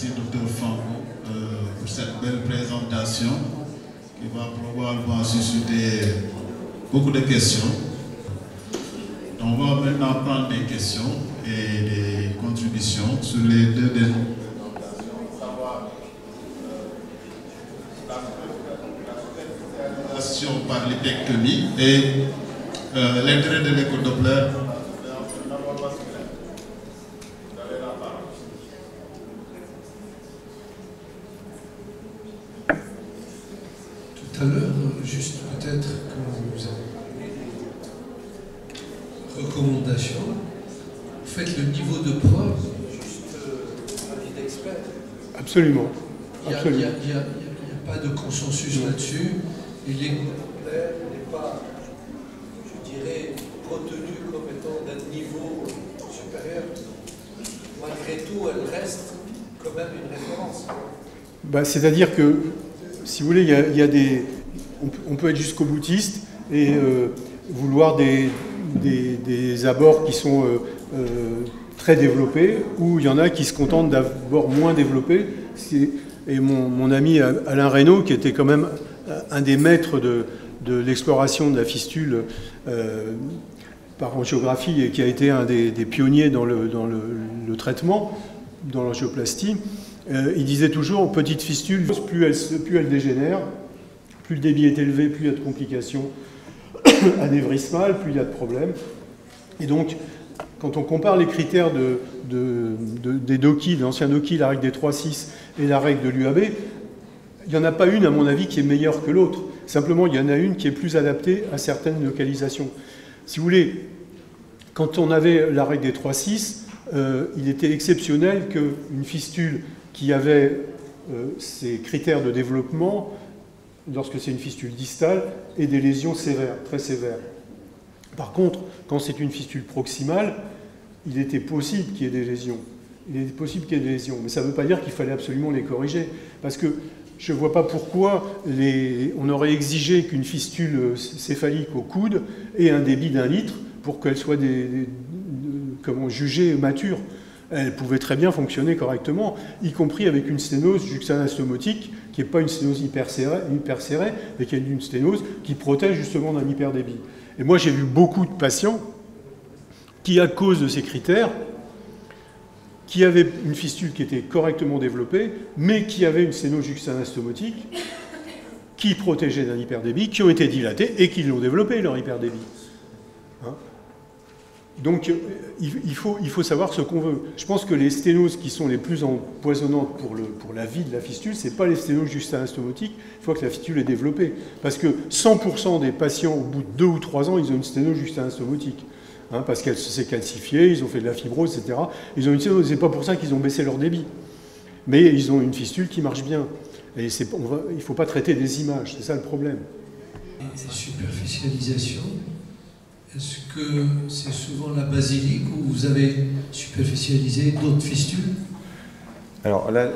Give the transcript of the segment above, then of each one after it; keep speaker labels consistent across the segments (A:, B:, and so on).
A: Merci, Dr Franco, pour cette belle présentation qui va probablement susciter beaucoup de questions. On va maintenant prendre des questions et des contributions sur les deux derniers. La superficialisation par lipectomie et l'intérêt de l'écho-Doppler.
B: Tout à l'heure, juste peut-être que vous avez recommandations, vous faites le niveau de preuve, juste avis d'expert.
C: Absolument.
B: Il n'y a pas de consensus là-dessus. Et l'éco-Doppler n'est pas, je dirais, retenu comme étant d'un niveau supérieur. Malgré tout, elle reste quand même une référence.
C: Bah, c'est-à-dire que, si vous voulez, il y a des... On peut être jusqu'au boutiste et vouloir des abords qui sont très développés, ou il y en a qui se contentent d'abords moins développés. Et mon ami Alain Reynaud, qui était quand même un des maîtres de l'exploration de la fistule par angiographie et qui a été un des pionniers dans le traitement, dans l'angioplastie, il disait toujours, petite fistule, plus elle dégénère, plus le débit est élevé, plus il y a de complications anévrismales, plus il y a de problèmes. Et donc, quand on compare les critères des DOCI, de l'ancien DOCI, la règle des 3-6 et la règle de l'UAB, il n'y en a pas une, à mon avis, qui est meilleure que l'autre. Simplement, il y en a une qui est plus adaptée à certaines localisations. Si vous voulez, quand on avait la règle des 3-6, il était exceptionnel qu'une fistule qui avait ces critères de développement, lorsque c'est une fistule distale, ait des lésions sévères, très sévères. Par contre, quand c'est une fistule proximale, il était possible qu'il y ait des lésions. Il est possible qu'il y ait des lésions, mais ça ne veut pas dire qu'il fallait absolument les corriger. Parce que je ne vois pas pourquoi on aurait exigé qu'une fistule céphalique au coude ait un débit d'1 litre pour qu'elle soit jugée mature. Elle pouvait très bien fonctionner correctement, y compris avec une sténose juxtanastomotique, qui n'est pas une sténose hyper serrée, mais qui est une sténose qui protège justement d'un hyperdébit. Et moi, j'ai vu beaucoup de patients qui, à cause de ces critères, qui avaient une fistule qui était correctement développée, mais qui avait une sténose juxtanastomotique, qui protégeait d'un hyperdébit, qui ont été dilatés et qui l'ont développé, leur hyperdébit. Hein? Donc, il faut savoir ce qu'on veut. Je pense que les sténoses qui sont les plus empoisonnantes pour la vie de la fistule, ce n'est pas les sténoses juxtanastomotiques, une fois que la fistule est développée. Parce que 100% des patients, au bout de 2 ou 3 ans, ils ont une sténose juxtanastomotique. Hein, parce qu'elle s'est calcifiée, ils ont fait de la fibrose, etc. Ils ont une sténose, c'est pas pour ça qu'ils ont baissé leur débit. Mais ils ont une fistule qui marche bien. Et il ne faut pas traiter des images, c'est ça le problème.
B: Et superficialisation, est-ce que c'est souvent la basilique où vous avez superficialisé d'autres fistules?
D: Alors là,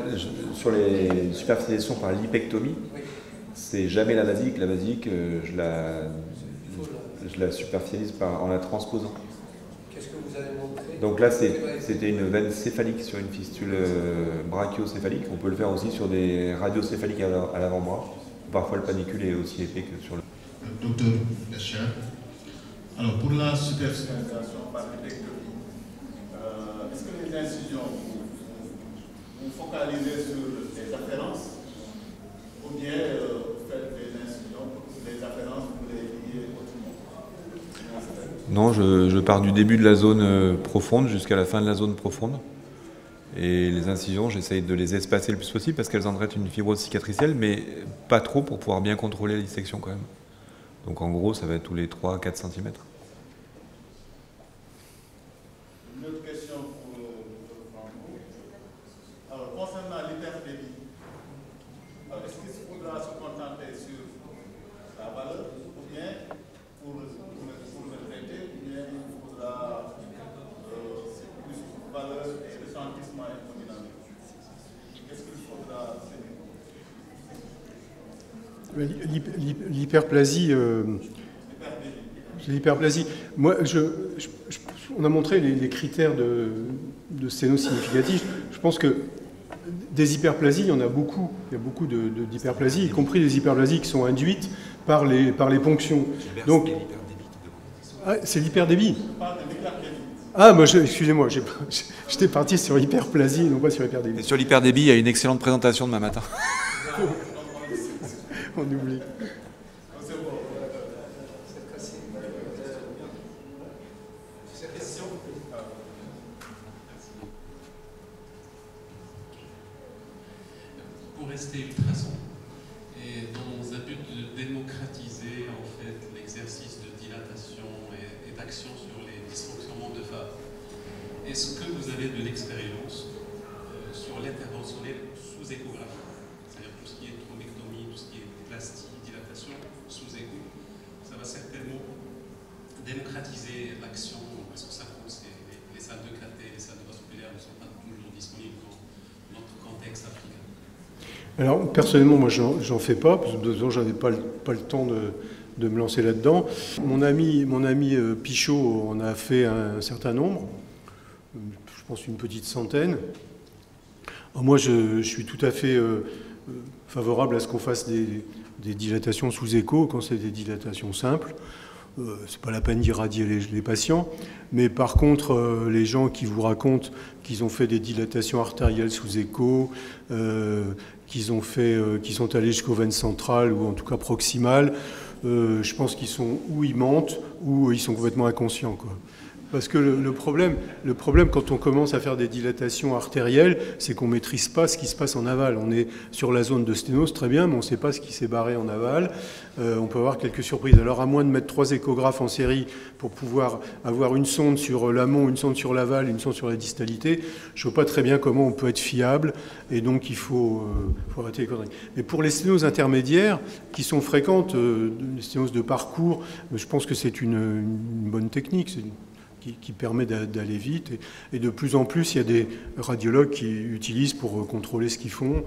D: sur les superficialisations par lipectomie, c'est jamais la basilique. La basilique, je la superficialise en la transposant.
B: Qu'est-ce que vous avez montré?
D: Donc là, c'était une veine céphalique sur une fistule brachiocéphalique. On peut le faire aussi sur des radiocéphaliques à l'avant-bras. Parfois, le panicule est aussi épais que sur le...
A: Docteur Escher, alors pour la superficialisation par lipectomie, est-ce que les incisions, vous focalisez sur les afférences ou bien vous faites des incisions, les afférences, vous les liez autrement?
D: Non, je pars du début de la zone profonde jusqu'à la fin de la zone profonde. Et les incisions, j'essaye de les espacer le plus possible parce qu'elles entraînent une fibrose cicatricielle, mais pas trop pour pouvoir bien contrôler la dissection quand même. Donc en gros, ça va être tous les 3-4 cm.
A: Une autre question pour le Dr Franco. Alors, concernant l'hyperdébit, est-ce qu'il faudra se contenter sur la valeur ou bien pour le traiter, ou bien il faudra plus valeur et retentissement hemodynamique? Qu'est-ce qu'il faudra
C: l'hyperplasie, moi, on a montré les critères de sténose significative. Je pense que Des hyperplasies, il y en a beaucoup. Il y a beaucoup d'hyperplasies, y compris des hyperplasies qui sont induites par les ponctions. Donc, c'est l'hyperdébit. Ah, moi, excusez-moi, j'étais parti sur l'hyperplasie et non pas sur l'hyperdébit.
D: Et sur l'hyperdébit, il y a une excellente présentation demain matin.
C: On oublie.
E: Pour rester ultrason, et dans un but de démocratiser en fait l'exercice de dilatation et d'action sur les dysfonctionnements de phare, est-ce que vous avez de l'expérience sur l'interventionnel sous échographie, c'est-à-dire tout ce qui est thrombectomie, tout ce qui est plastie, dilatation sous écho? Ça va certainement démocratiser l'action, parce que ça coûte, les salles de cathé, les salles de vasculaire ne sont pas toujours disponibles dans notre contexte africain.
C: Alors, personnellement, moi, j'en fais pas, parce que de toute façon, j'avais pas le temps de me lancer là-dedans. Mon ami Pichot en a fait un certain nombre, je pense une petite centaine. Alors, moi, je suis tout à fait favorable à ce qu'on fasse des dilatations sous écho quand c'est des dilatations simples. C'est pas la peine d'irradier les patients, mais par contre, les gens qui vous racontent qu'ils ont fait des dilatations artérielles sous écho, qu'ils sont allés jusqu'aux veines centrales ou en tout cas proximales, je pense qu'ils sont ou ils mentent ou ils sont complètement inconscients, quoi. Parce que le problème quand on commence à faire des dilatations artérielles, c'est qu'on ne maîtrise pas ce qui se passe en aval. On est sur la zone de sténose, très bien, mais on ne sait pas ce qui s'est barré en aval. On peut avoir quelques surprises. Alors à moins de mettre 3 échographes en série pour pouvoir avoir une sonde sur l'amont, une sonde sur l'aval, une sonde sur la distalité, je ne vois pas très bien comment on peut être fiable. Et donc il faut arrêter les conneries. Mais pour les sténoses intermédiaires, qui sont fréquentes, les sténoses de parcours, je pense que c'est une bonne technique. Qui permet d'aller vite. Et de plus en plus, il y a des radiologues qui utilisent pour contrôler ce qu'ils font,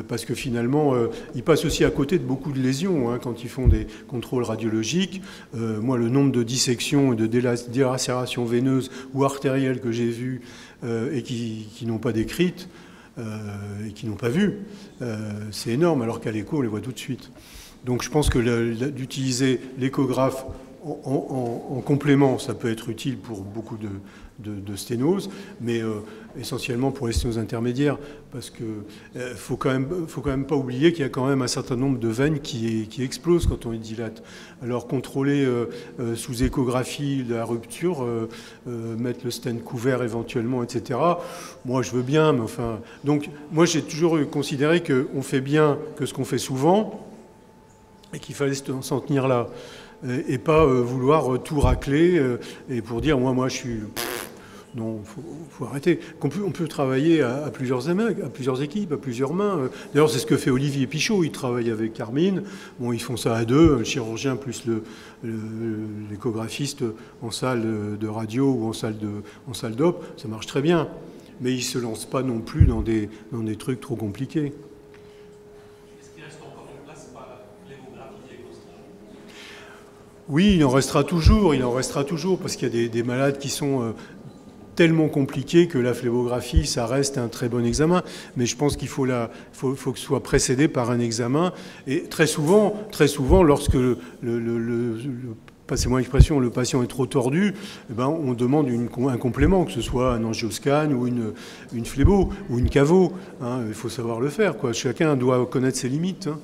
C: parce que finalement, ils passent aussi à côté de beaucoup de lésions hein, quand ils font des contrôles radiologiques. Moi, le nombre de dissections et de délacérations veineuses ou artérielles que j'ai vues et qui n'ont pas décrites, et qui n'ont pas vu, c'est énorme, alors qu'à l'écho, on les voit tout de suite. Donc je pense que d'utiliser l'échographe en complément, ça peut être utile pour beaucoup de sténoses, mais essentiellement pour les sténoses intermédiaires, parce que faut quand même pas oublier qu'il y a quand même un certain nombre de veines qui explosent quand on les dilate. Alors contrôler sous échographie la rupture, mettre le stent couvert éventuellement, etc. Moi je veux bien, mais enfin, donc moi j'ai toujours considéré qu'on fait bien que ce qu'on fait souvent et qu'il fallait s'en tenir là. Et pas vouloir tout racler et pour dire moi je suis... Non, faut arrêter. On peut travailler à plusieurs équipes, à plusieurs mains. D'ailleurs, c'est ce que fait Olivier Pichot. Il travaille avec Carmine. Bon, ils font ça à deux, le chirurgien plus l'échographiste en salle de radio ou en salle d'op. Ça marche très bien. Mais ils ne se lancent pas non plus dans des trucs trop compliqués. Oui, il en restera toujours, parce qu'il y a des malades qui sont tellement compliqués que la phlébographie, ça reste un très bon examen. Mais je pense qu'il faut que ce soit précédé par un examen. Et très souvent, lorsque passez-moi l'expression, le patient est trop tordu, eh ben, on demande un complément, que ce soit un angioscan ou une phlébo ou une cavo. Hein, il faut savoir le faire, quoi. Chacun doit connaître ses limites. Hein.